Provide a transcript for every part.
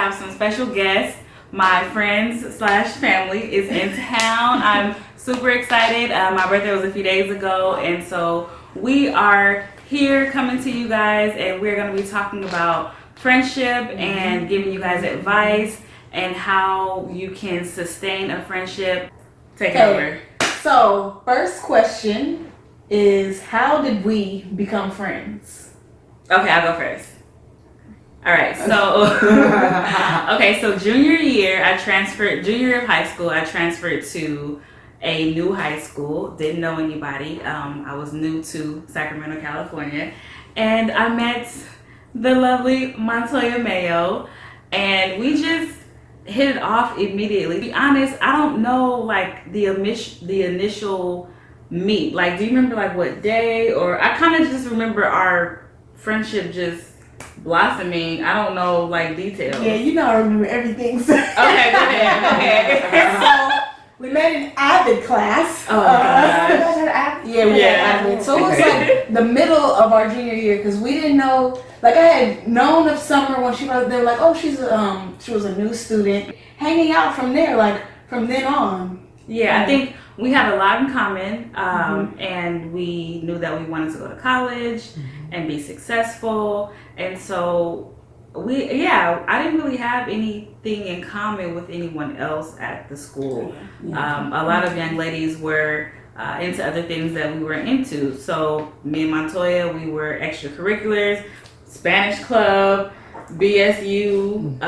have some special guests. My friends slash family is in town. I'm super excited. My birthday was a few days ago, and so we are here coming to you guys, and we're going to be talking about friendship and giving you guys advice and how you can sustain a friendship. Take it over. So, first question is, how did we become friends? Okay, I'll go first. All right, so junior year of high school, I transferred to a new high school. Didn't know anybody. I was new to Sacramento, California, and I met the lovely MONTOYA MAYO, and we just hit it off immediately. To be honest, I don't know like the initial meet. Like, do you remember like what day? Or I kind of just remember our friendship just blossoming. I don't know like details. Yeah, you know I remember everything. Okay, go ahead. So we met in Avid class. Oh gosh. Yeah, we had Avid. So it was like the middle of our junior year because we didn't know. Like, I had known of Summer when they were like, oh, she was a new student. Hanging out from there, like from then on. Yeah, I think we had a lot in common, and we knew that we wanted to go to college and be successful, and so I didn't really have anything in common with anyone else at the school. A lot of young ladies were into other things that we were into, so me and MONTOYA, we were extracurriculars, Spanish club, BSU,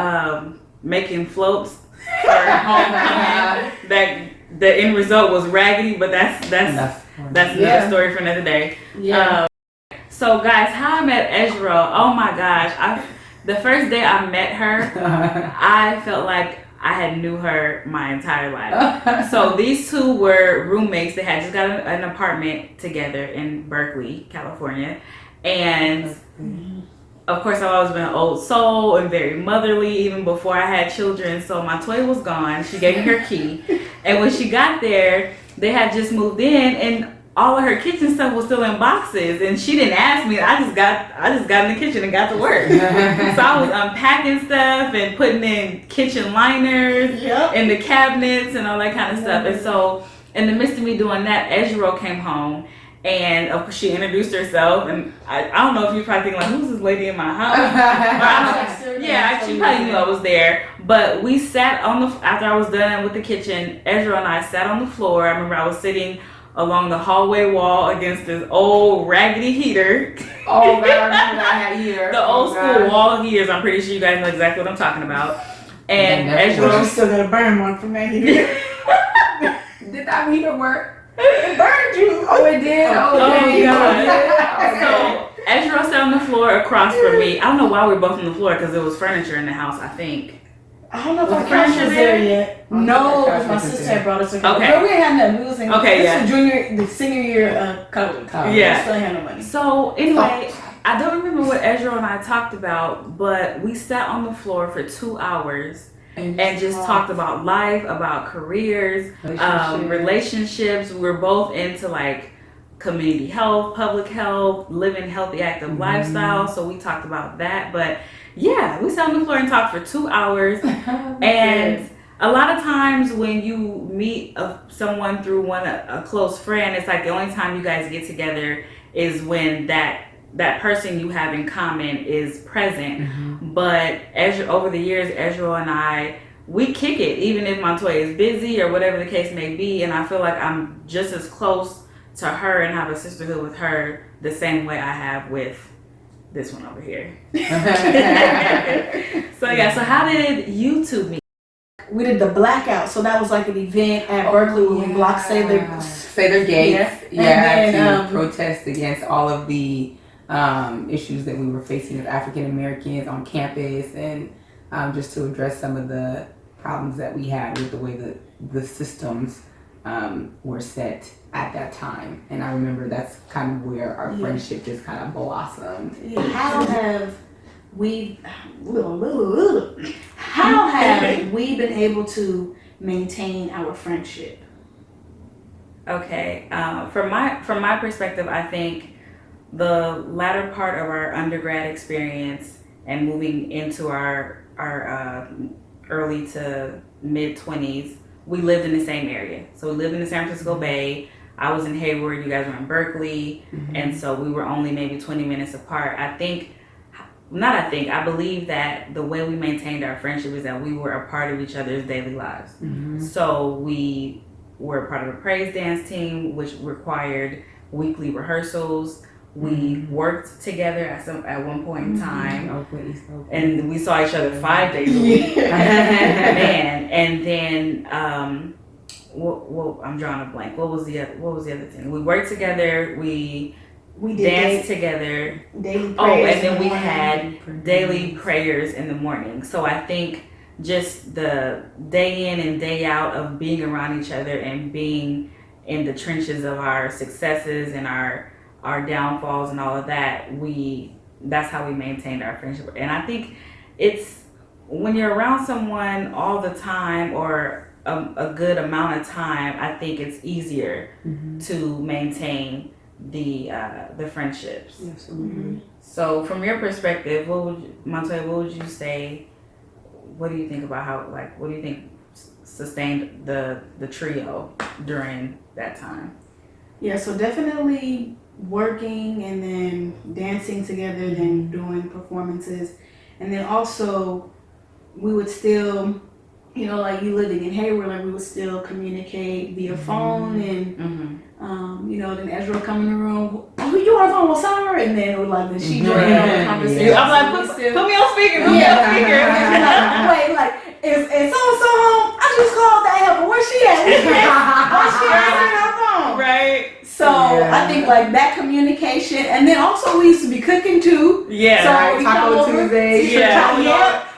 making floats for homecoming. That the end result was raggedy, but that's another story for another day. Yeah. So guys, how I met EJIROGHENE, oh my gosh, the first day I met her, I felt like I had knew her my entire life. So these two were roommates. They had just got an apartment together in Berkeley, California, and of course, I've always been an old soul and very motherly, even before I had children. So MONTOYA was gone. She gave me her key. And when she got there, they had just moved in, and all of her kitchen stuff was still in boxes. And she didn't ask me. I just got in the kitchen and got to work. So I was unpacking stuff and putting in kitchen liners in the cabinets and all that kind of stuff. And so in the midst of me doing that, EJIROGHENE came home. And of course, she introduced herself, and I don't know if you're probably thinking like, who's this lady in my house? She probably knew I was there. But we sat after I was done with the kitchen, EJIROGHENE and I sat on the floor. I remember I was sitting along the hallway wall against this old raggedy heater. Oh God, I remember that heater. The old school wall heaters. I'm pretty sure you guys know exactly what I'm talking about. And EJIROGHENE still got to burn one from that heater. Did that heater work? It burned you. Oh, it did? Oh God. So EJIROGHENE sat on the floor across from me. I don't know why we were both on the floor because there was furniture in the house, I think. I don't know if our furniture was there yet. No, because my sister had brought us a couple. Okay. But we ain't had nothing. We was in the senior year college. Yeah. We still had no money. So anyway, I don't remember what EJIROGHENE and I talked about, but we sat on the floor for 2 hours. And just talked about life, about careers, relationships. We were both into like community health, public health, living healthy, active lifestyle. So we talked about that. But yeah, we sat on the floor and talked for 2 hours. And a lot of times when you meet someone through a close friend, it's like the only time you guys get together is when that person you have in common is present. But over the years, EJIROGHENE and I, we kick it, even if MONTOYA is busy or whatever the case may be. And I feel like I'm just as close to her and have a sisterhood with her the same way I have with this one over here. So how did you two meet? We did the blackout, so that was like an event at Berkeley where we blocked say their gates. To protest against all of the issues that we were facing as African Americans on campus, and just to address some of the problems that we had with the way that the systems were set at that time. And I remember that's kind of where our friendship just kind of blossomed. How have we been able to maintain our friendship? Okay, from my perspective, I think the latter part of our undergrad experience and moving into our early to mid 20s, we lived in the same area. So we lived in the San Francisco Bay. I was in Hayward, you guys were in Berkeley, and so we were only maybe 20 minutes apart. I believe that the way we maintained our friendship is that we were a part of each other's daily lives. So we were a part of a praise dance team, which required weekly rehearsals. We worked together at one point in time, and we saw each other 5 days a week. Man, and then I'm drawing a blank. What was the other thing? We worked together. We danced together. Daily prayers. And then we had daily prayers in the morning. So I think just the day in and day out of being around each other and being in the trenches of our successes and our downfalls and all of that, that's how we maintained our friendship. And I think it's when you're around someone all the time or a good amount of time, I think it's easier to maintain the friendships. Absolutely. So from your perspective, Montoya, what would you say? What do you think about what do you think sustained the trio during that time? Yeah, so definitely working and then dancing together, then doing performances, and then also we would still, like you living in Hayward, like we would still communicate via phone, and then Ezra would come in the room. Oh, you on the phone with Summer? And then it would then she joined in on the conversation. I'm like, put me on speaker. Put me on speaker. Wait, is so home? I just called that helper. Where's she at? Where's she answering her phone? Right. So I think that communication, and then also we used to be cooking too. Yeah. So right. Taco Tuesday.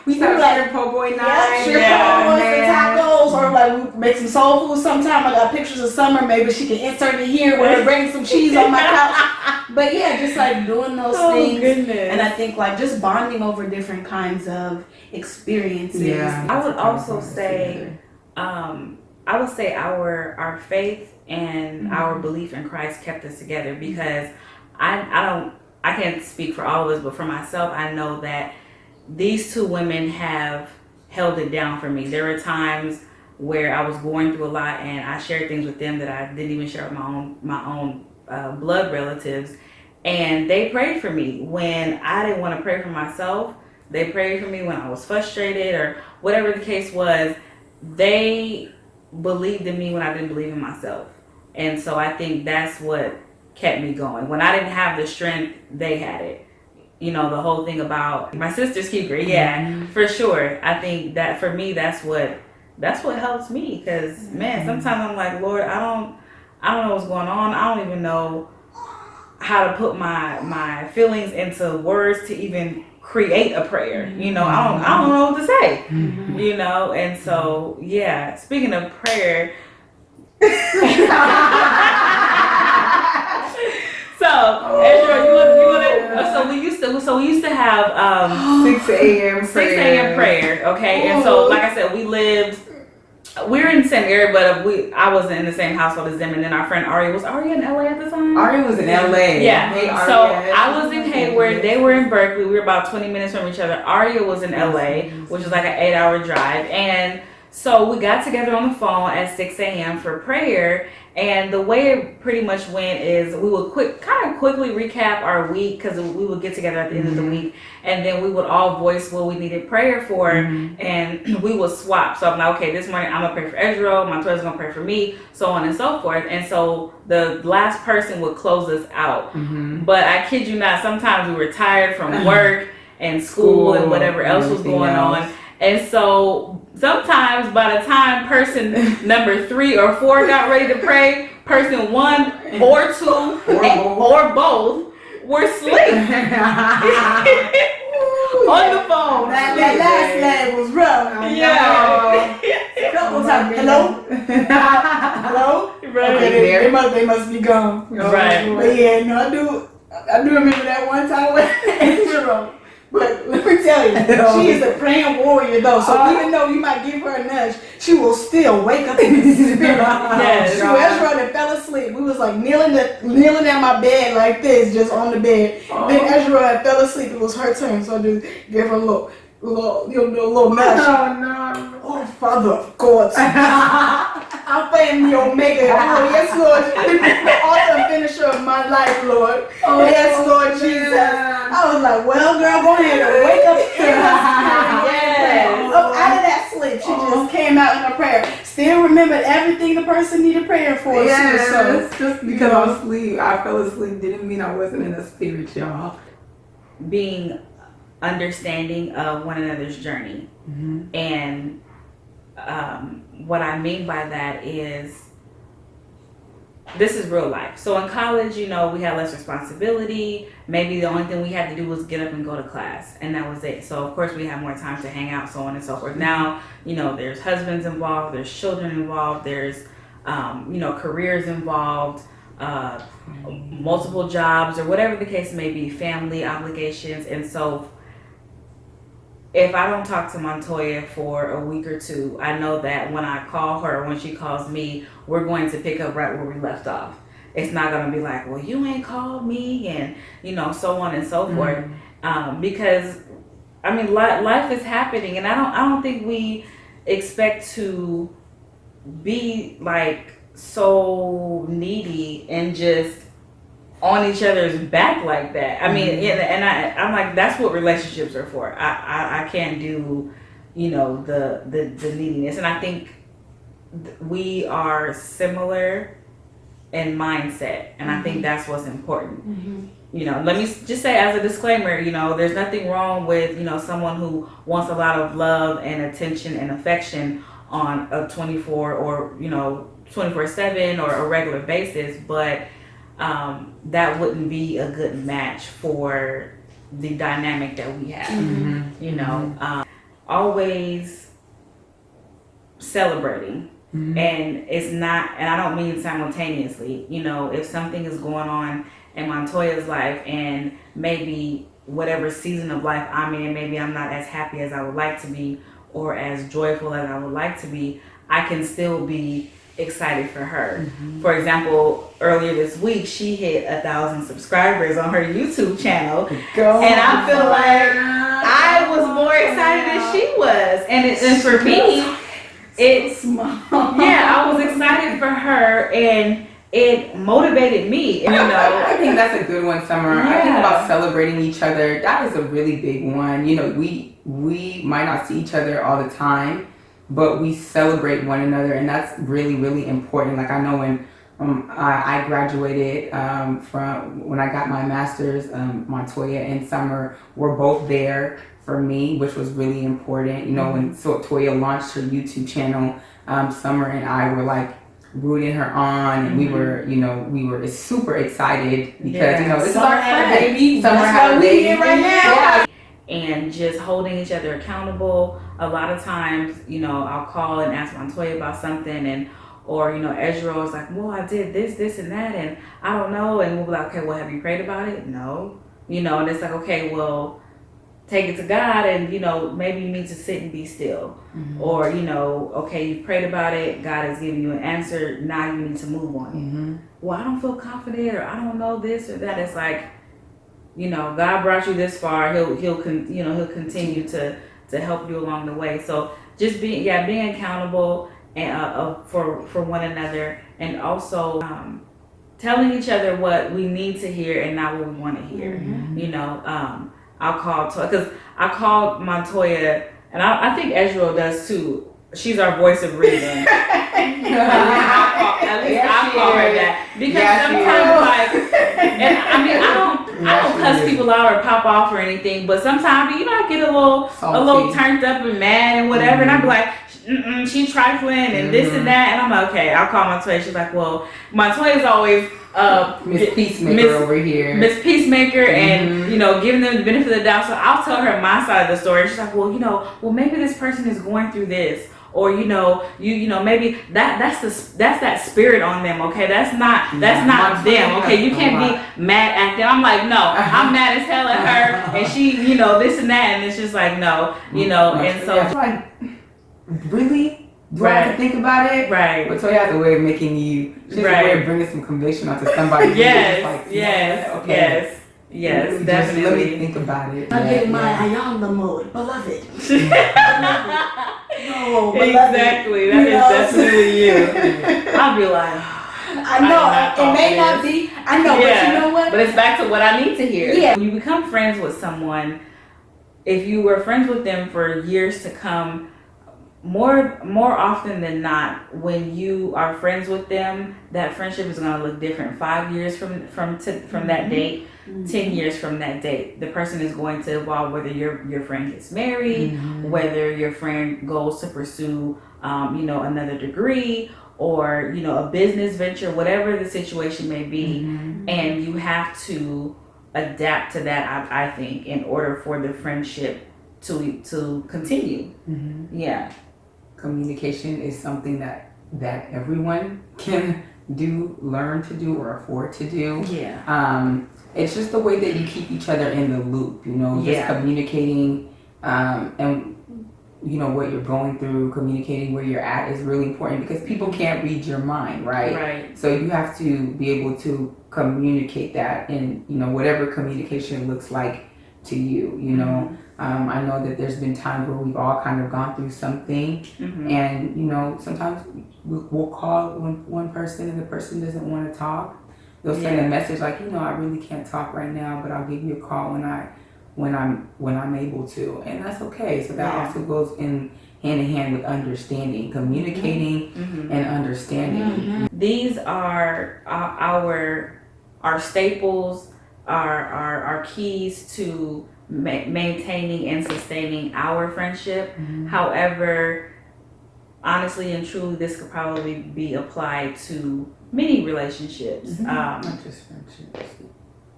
We started like po' boy night. Tacos, or we make some soul food sometime. I got pictures of Summer. Maybe she can insert it here where bring some cheese on my couch. But just doing those things. Goodness. And I think just bonding over different kinds of experiences. Yeah. I would also say, our faith and our belief in Christ kept us together, because I can't speak for all of us, but for myself, I know that these two women have held it down for me. There were times where I was going through a lot, and I shared things with them that I didn't even share with my own blood relatives, and they prayed for me when I didn't want to pray for myself. They prayed for me when I was frustrated or whatever the case was. They believed in me when I didn't believe in myself, and so I think that's what kept me going. When I didn't have the strength, they had it. The whole thing about my sister's keeper, for sure. I think that for me, that's what helps me, because man, sometimes I'm like, Lord, I don't know what's going on. I don't even know how to put my feelings into words to even create a prayer. I don't know what to say. And so speaking of prayer. So, Ezra, we used to have 6 a.m. prayer. Okay, and so like I said, we were in the same area, but I wasn't in the same household as them. And then our friend Aria was in LA at the time. Aria was in LA. Yeah. Hey, Aria. So I was in Hayward. They were in Berkeley. We were about 20 minutes from each other. Aria was in LA, which is like an 8-hour drive, and so we got together on the phone at 6 a.m. for prayer. And the way it pretty much went is we would quickly recap our week, because we would get together at the end of the week, and then we would all voice what we needed prayer for, and we would swap. So I'm like, okay, this morning I'm gonna pray for Ezra, Montoya's gonna pray for me, so on and so forth. And so the last person would close us out. But I kid you not, sometimes we were tired from work and school and whatever else was going on. And so sometimes by the time person number 3 or 4 got ready to pray, person 1 or 2 or both were asleep on the phone. That last leg was rough. Couple times. Hello? Hello? Right. Okay, they must be gone. Right. But I do remember that one time when Ezra But let me tell you, she is a praying warrior though. So even though you might give her a nudge, she will still wake up in the spirit. Yes. Ezra that fell asleep. We was like kneeling at my bed like this, just on the bed. Then Ezra had fell asleep. It was her turn, so I just gave her a little nudge. Oh no. Oh, Father of God. I'm playing the Omega. Oh, yes, Lord. The author and finisher of my life, Lord. Oh, yes, Lord Jesus. I was like, well, girl, go ahead and wake up. Yes. Up out of that sleep. She just came out in her prayer. Still remembered everything the person needed prayer for. Yes, so, just because I fell asleep didn't mean I wasn't in the spirit, y'all. Being understanding of one another's journey. And what I mean by that is this is real life. So in college, we had less responsibility. Maybe the only thing we had to do was get up and go to class, and that was it. So of course we have more time to hang out, so on and so forth. Now, there's husbands involved, there's children involved, there's careers involved, multiple jobs, or whatever the case may be, family obligations. And so if I don't talk to Montoya for a week or two, I know that when I call her, when she calls me, we're going to pick up right where we left off. It's not going to be like, well, you ain't called me, and so on and so forth. Because life is happening, and I don't think we expect to be like so needy and just on each other's back like that. I'm like, that's what relationships are for. I can't do, the neediness. And I think we are similar in mindset, and I think that's what's important. Let me just say as a disclaimer, there's nothing wrong with, someone who wants a lot of love and attention and affection on a 24/7 or a regular basis, but that wouldn't be a good match for the dynamic that we have. Always celebrating. And it's not, and I don't mean simultaneously, if something is going on in Montoya's life, and maybe whatever season of life I'm in, maybe I'm not as happy as I would like to be, or as joyful as I would like to be, I can still be excited for her. For example, earlier this week, she hit 1,000 subscribers on her YouTube channel. And I feel like I was more excited than she was. And for me, it's I was excited for her, and it motivated me. I think that's a good one, Summer. I think about celebrating each other. That is a really big one. We might not see each other all the time, but we celebrate one another, and that's really, really important. Like, I know when I graduated from when I got my master's, Montoya and Summer were both there for me, which was really important. When Toya launched her YouTube channel, Summer and I were like rooting her on, and we were super excited because this is our friend, baby. Summer had a baby right now. And just holding each other accountable. A lot of times, I'll call and ask Montoya about something, or Ezra was like, well, I did this, and that, and I don't know. And we'll be like, okay, well, have you prayed about it? No. And it's like, okay, well, take it to God, and, maybe you need to sit and be still. Or, okay, you prayed about it, God has given you an answer, now you need to move on it. Well, I don't feel confident, or I don't know this or that. It's like, God brought you this far. He'll continue to help you along the way. So just being accountable and for one another, and also telling each other what we need to hear and not what we want to hear. I'll call because I called Montoya, and I think Ezra does too. She's our voice of reason. At least I call her that, because sometimes I don't cuss people out or pop off or anything, but sometimes I get a little turned up and mad and whatever, and I be like, she's trifling and this and that, and I'm like, okay, I'll call Montoya. She's like, well, Montoya's always Miss Peacemaker over here. Miss Peacemaker, and giving them the benefit of the doubt. So I'll tell her my side of the story. She's like, well, maybe this person is going through this, or you know maybe that's that spirit on them. Okay, that's not them. Okay, you can't be mad at them. I'm like, no, I'm mad as hell at her, and she this and that, and it's just like no, and so like really. Do I have to think about it? Right. But Toya has a way of making you. She has a way of bringing some conviction onto somebody. Yes, really definitely. Just let me think about it. I get my Ayala mode, beloved. No, beloved. Exactly. That is definitely you. I'll be like, I know it may not be. I know, but you know what? But it's back to what I need to hear. Yeah. When you become friends with someone, if you were friends with them for years to come, more often than not, when you are friends with them, that friendship is going to look different. 5 years from that date, 10 years from that date, the person is going to evolve. Whether your friend gets married, whether your friend goes to pursue another degree, or a business venture, whatever the situation may be, and you have to adapt to that. I think in order for the friendship to continue. Yeah. Communication is something that everyone can learn to do, or afford to do. Yeah. It's just the way that you keep each other in the loop, just communicating, and what you're going through, communicating where you're at is really important, because people can't read your mind, right? Right. So you have to be able to communicate that in, whatever communication looks like to you, I know that there's been times where we've all kind of gone through something, and sometimes we'll call one person and the person doesn't want to talk. They'll send a message like, I really can't talk right now, but I'll give you a call when I'm able to, and that's okay. So that also goes hand in hand with understanding, communicating, and understanding. These are our staples, our keys to maintaining and sustaining our friendship. However, honestly and truly, this could probably be applied to many relationships. Not just friendships.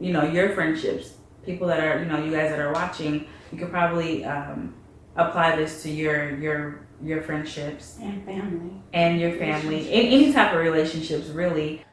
Your friendships, people that are, you guys that are watching, you could probably apply this to your friendships and family and your family, any type of relationships, really.